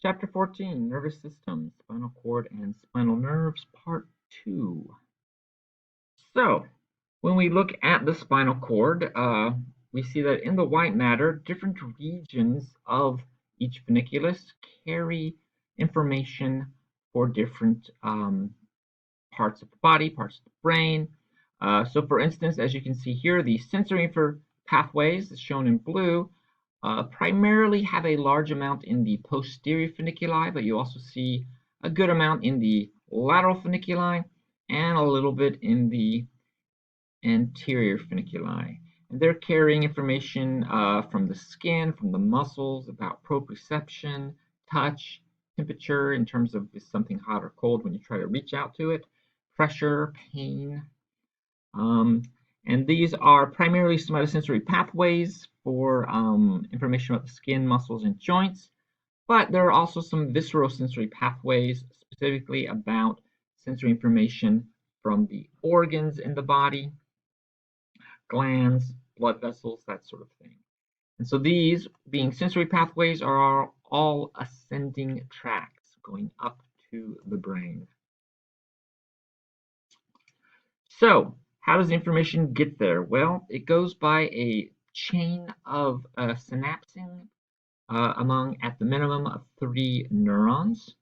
Chapter 14, Nervous System, Spinal Cord and Spinal Nerves, Part 2. So, when we look at the spinal cord, we see that in the white matter, different regions of each funiculus carry information for different parts of the body, parts of the brain. So, for instance, as you can see here, the sensory pathways, shown in blue, primarily have a large amount in the posterior funiculi, but you also see a good amount in the lateral funiculi and a little bit in the anterior funiculi. And they're carrying information from the skin, from the muscles about proprioception, touch, temperature in terms of is something hot or cold when you try to reach out to it, pressure, pain. And these are primarily somatosensory pathways for information about the skin, muscles, and joints. But there are also some visceral sensory pathways, specifically about sensory information from the organs in the body, glands, blood vessels, that sort of thing. And so these, being sensory pathways, are all ascending tracks going up to the brain. So, how does information get there? Well, it goes by a chain of synapsing among, at the minimum, of 3 neurons.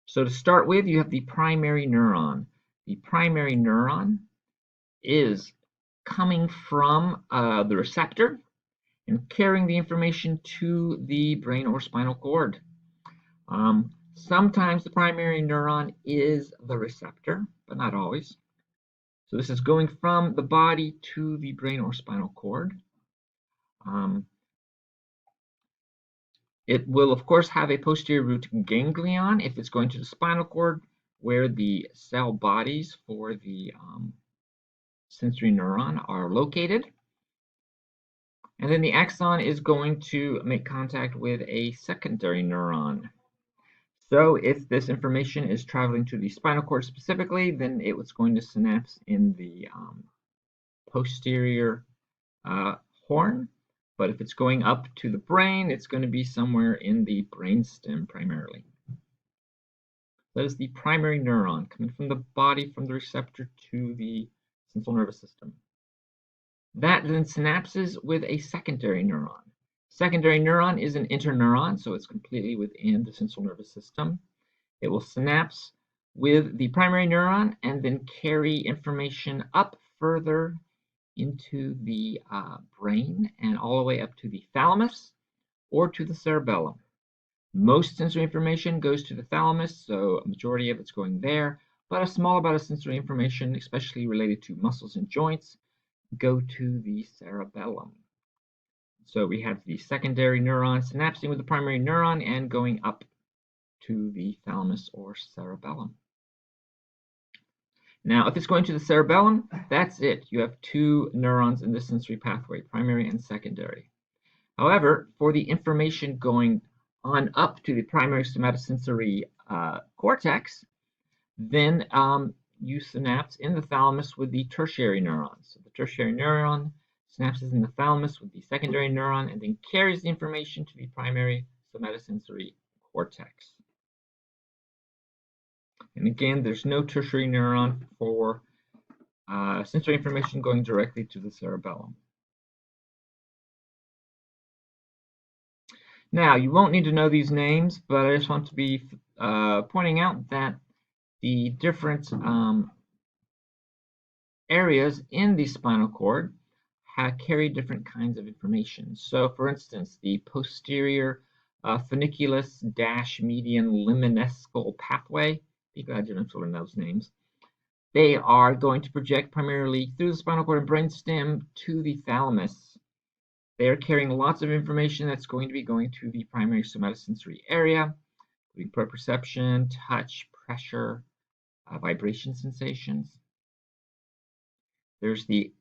So to start with, you have the primary neuron. The primary neuron is coming from the receptor and carrying the information to the brain or spinal cord. Sometimes the primary neuron is the receptor, but not always. So this is going from the body to the brain or spinal cord. It will, of course, have a posterior root ganglion if it's going to the spinal cord, where the cell bodies for the sensory neuron are located. And then the axon is going to make contact with a secondary neuron. So if this information is traveling to the spinal cord specifically, then it was going to synapse in the posterior horn. But if it's going up to the brain, it's going to be somewhere in the brainstem primarily. That is the primary neuron coming from the body, from the receptor to the central nervous system. That then synapses with a secondary neuron. Secondary neuron is an interneuron, so it's completely within the central nervous system. It will synapse with the primary neuron and then carry information up further into the brain and all the way up to the thalamus or to the cerebellum. Most sensory information goes to the thalamus, so a majority of it's going there, but a small amount of sensory information, especially related to muscles and joints, go to the cerebellum. So we have the secondary neuron synapsing with the primary neuron and going up to the thalamus or cerebellum. Now, if it's going to the cerebellum, that's it. You have 2 neurons in the sensory pathway, primary and secondary. However, for the information going on up to the primary somatosensory cortex, then you synapse in the thalamus with the tertiary neurons. So the tertiary neuron synapses in the thalamus with the secondary neuron and then carries the information to the primary somatosensory cortex. And again, there's no tertiary neuron for sensory information going directly to the cerebellum. Now, you won't need to know these names, but I just want to be pointing out that the different areas in the spinal cord carry different kinds of information. So, for instance, the posterior funiculus-median lemniscal pathway, be glad you don't learn those names. They are going to project primarily through the spinal cord and brainstem to the thalamus. They are carrying lots of information that's going to be going to the primary somatosensory area, including proprioception, touch, pressure, vibration sensations. There's the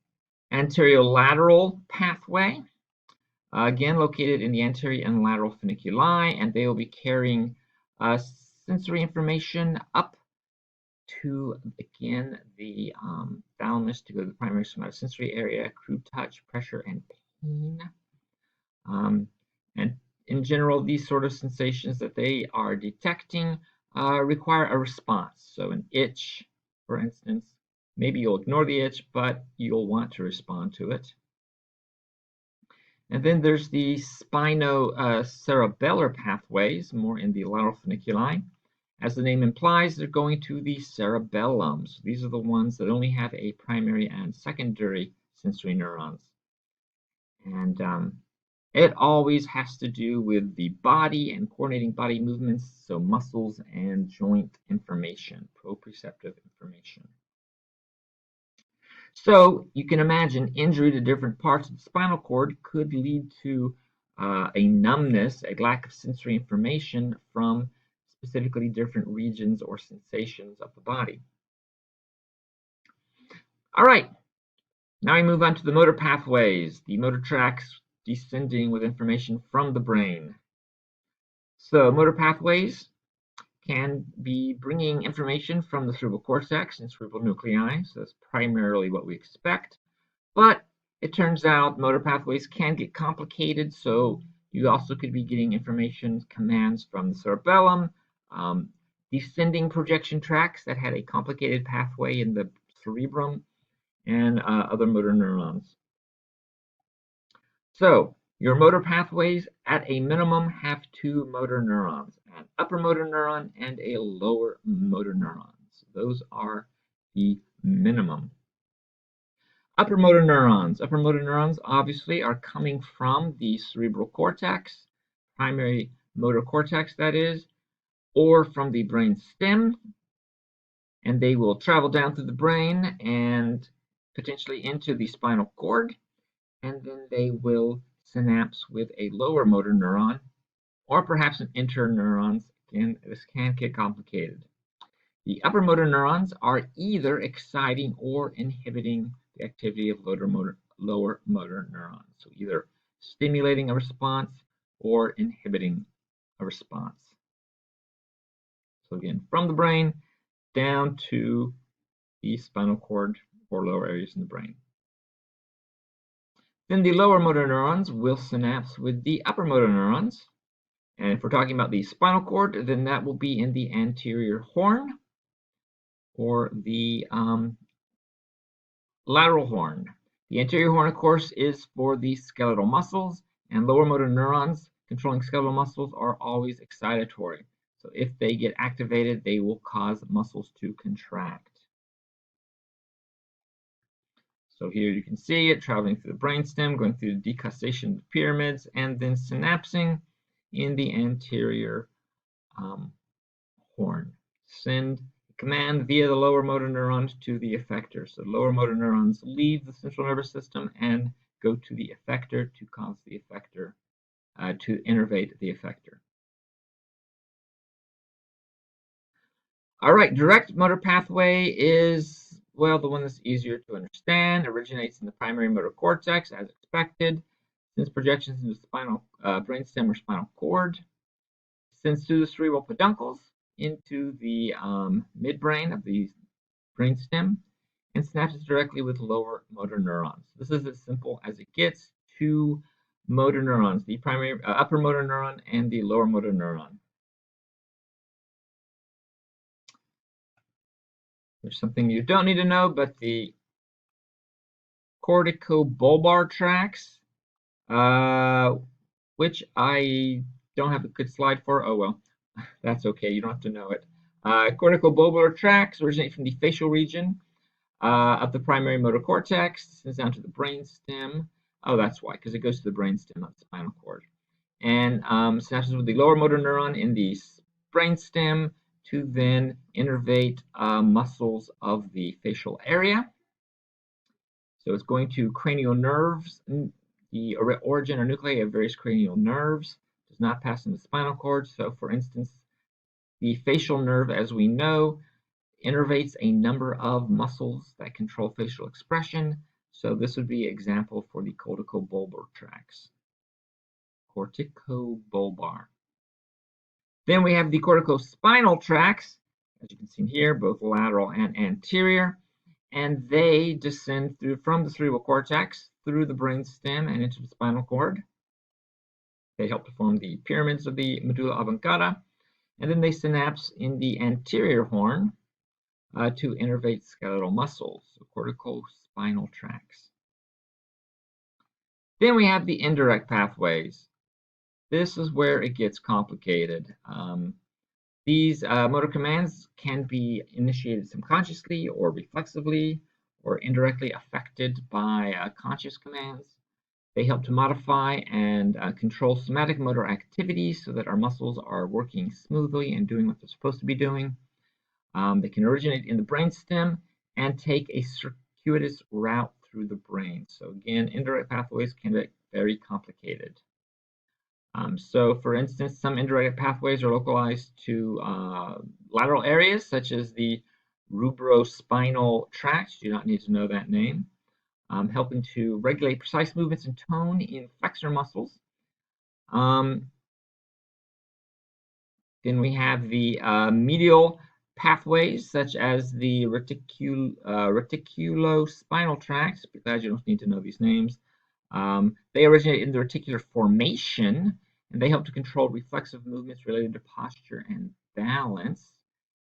anterolateral pathway, again located in the anterior and lateral funiculi, and they will be carrying sensory information up to, again, the thalamus to go to the primary somatosensory area, crude touch, pressure, and pain. And in general, these sort of sensations that they are detecting require a response. So an itch, for instance, maybe you'll ignore the itch, but you'll want to respond to it. And then there's the spinocerebellar pathways, more in the lateral funiculi. As the name implies, they're going to the cerebellum. So these are the ones that only have a primary and secondary sensory neurons. And it always has to do with the body and coordinating body movements, so muscles and joint information, proprioceptive information. So you can imagine injury to different parts of the spinal cord could lead to a numbness, a lack of sensory information from specifically different regions or sensations of the body. All right, now we move on to the motor pathways, the motor tracks descending with information from the brain. So motor pathways can be bringing information from the cerebral cortex and cerebral nuclei, so that's primarily what we expect. But it turns out motor pathways can get complicated, so you also could be getting information commands from the cerebellum, descending projection tracts that had a complicated pathway in the cerebrum, and other motor neurons. So your motor pathways at a minimum have two motor neurons, an upper motor neuron and a lower motor neuron. So those are the minimum. Upper motor neurons obviously are coming from the cerebral cortex, primary motor cortex that is, or from the brain stem, and they will travel down through the brain and potentially into the spinal cord, and then they will synapse with a lower motor neuron, or perhaps an interneuron. Again, this can get complicated. The upper motor neurons are either exciting or inhibiting the activity of lower motor neurons. So either stimulating a response or inhibiting a response. So again, from the brain down to the spinal cord or lower areas in the brain. Then the lower motor neurons will synapse with the upper motor neurons. And if we're talking about the spinal cord, then that will be in the anterior horn or the lateral horn. The anterior horn, of course, is for the skeletal muscles, and lower motor neurons controlling skeletal muscles are always excitatory. So if they get activated, they will cause muscles to contract. So here you can see it traveling through the brainstem, going through the decussation of the pyramids, and then synapsing in the anterior horn. Send command via the lower motor neurons to the effector. So lower motor neurons leave the central nervous system and go to the effector to cause the effector to innervate the effector. All right, direct motor pathway is, well, the one that's easier to understand, originates in the primary motor cortex as expected, sends projections into the spinal brainstem or spinal cord, sends through the cerebral peduncles into the midbrain of the brainstem, and synapses directly with lower motor neurons. This is as simple as it gets. Two motor neurons, the primary upper motor neuron and the lower motor neuron. There's something you don't need to know, but the corticobulbar tracts, which I don't have a good slide for. Oh well, that's okay. You don't have to know it. Corticobulbar tracts originate from the facial region of the primary motor cortex, sends down to the brainstem. Oh, that's why, because it goes to the brainstem, not the spinal cord. And synapses with the lower motor neuron in the brainstem to then innervate muscles of the facial area. So it's going to cranial nerves. The origin or nuclei of various cranial nerves does not pass in the spinal cord. So for instance, the facial nerve, as we know, innervates a number of muscles that control facial expression. So this would be an example for the corticobulbar tracts. Corticobulbar. Then we have the corticospinal tracts, as you can see here, both lateral and anterior, and they descend through from the cerebral cortex through the brainstem and into the spinal cord. They help to form the pyramids of the medulla oblongata, and then they synapse in the anterior horn to innervate skeletal muscles, so corticospinal tracts. Then we have the indirect pathways. This is where it gets complicated. These motor commands can be initiated subconsciously or reflexively or indirectly affected by conscious commands. They help to modify and control somatic motor activities so that our muscles are working smoothly and doing what they're supposed to be doing. They can originate in the brainstem and take a circuitous route through the brain. So again, indirect pathways can be very complicated. So for instance, some indirect pathways are localized to lateral areas such as the rubrospinal tract. You do not need to know that name. Helping to regulate precise movements and tone in flexor muscles. Then we have the medial pathways, such as the reticulospinal tract. I'm glad you don't need to know these names. They originate in the reticular formation, and they help to control reflexive movements related to posture and balance.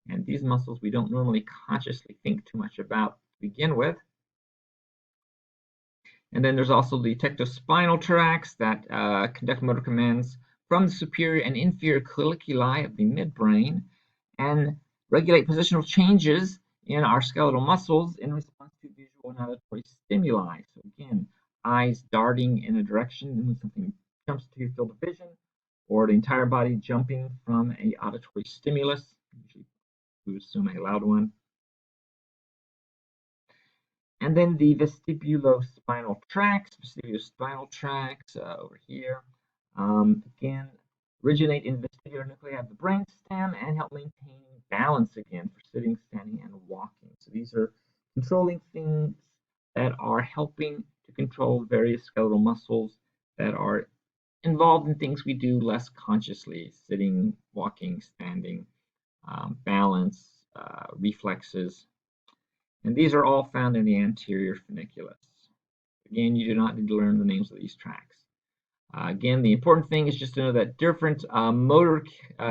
And these muscles we don't normally consciously think too much about to begin with. And then there's also the tectospinal tracts that conduct motor commands from the superior and inferior colliculi of the midbrain and regulate positional changes in our skeletal muscles in response to visual and auditory stimuli. So again, eyes darting in a direction when something jumps to your field of vision, or the entire body jumping from an auditory stimulus, usually we would assume a loud one. And then the vestibulospinal tracts, over here, again, originate in the vestibular nuclei of the brainstem and help maintain balance again for sitting, standing, and walking. So these are controlling things that are helping to control various skeletal muscles that are involved in things we do less consciously, sitting, walking, standing, balance, reflexes. And these are all found in the anterior funiculus. Again, you do not need to learn the names of these tracts. Again, the important thing is just to know that different motor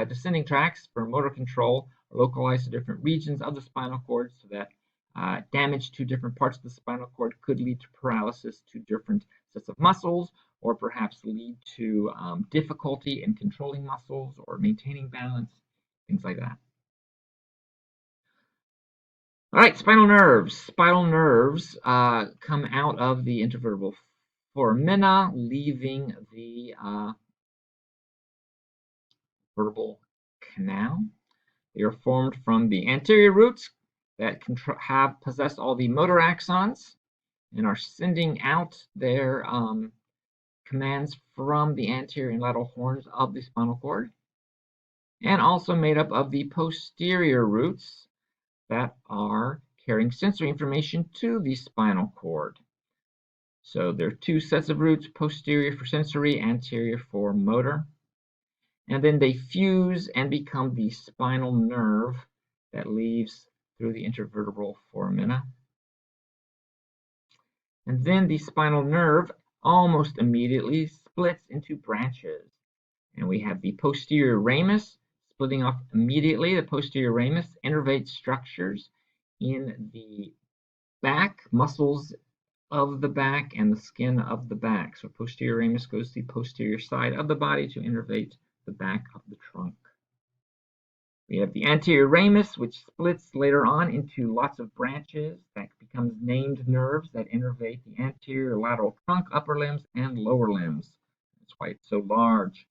descending tracts for motor control are localized to different regions of the spinal cord, so that damage to different parts of the spinal cord could lead to paralysis to different sets of muscles, or perhaps lead to difficulty in controlling muscles or maintaining balance, things like that. All right, spinal nerves. Spinal nerves come out of the intervertebral foramina, leaving the vertebral canal. They are formed from the anterior roots that possess all the motor axons and are sending out their commands from the anterior and lateral horns of the spinal cord, and also made up of the posterior roots that are carrying sensory information to the spinal cord. So there are two sets of roots, posterior for sensory, anterior for motor. And then they fuse and become the spinal nerve that leaves through the intervertebral foramina. And then the spinal nerve almost immediately splits into branches. And we have the posterior ramus splitting off immediately. The posterior ramus innervates structures in the back, muscles of the back, and the skin of the back. So posterior ramus goes to the posterior side of the body to innervate the back of the trunk. We have the anterior ramus, which splits later on into lots of branches that becomes named nerves that innervate the anterior lateral trunk, upper limbs, and lower limbs. That's why it's so large.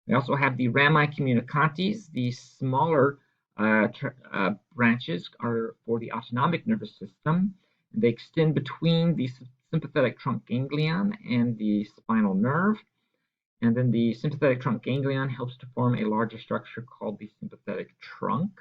We also have the rami communicantes. The smaller branches are for the autonomic nervous system. They extend between the sympathetic trunk ganglion and the spinal nerve. And then the sympathetic trunk ganglion helps to form a larger structure called the sympathetic trunk.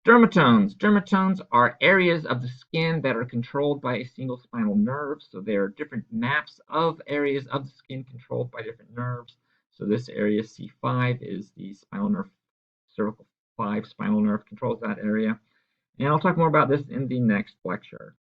Dermatones. Dermatones are areas of the skin that are controlled by a single spinal nerve. So there are different maps of areas of the skin controlled by different nerves. So this area C5 is the spinal nerve, cervical 5 spinal nerve controls that area. And I'll talk more about this in the next lecture.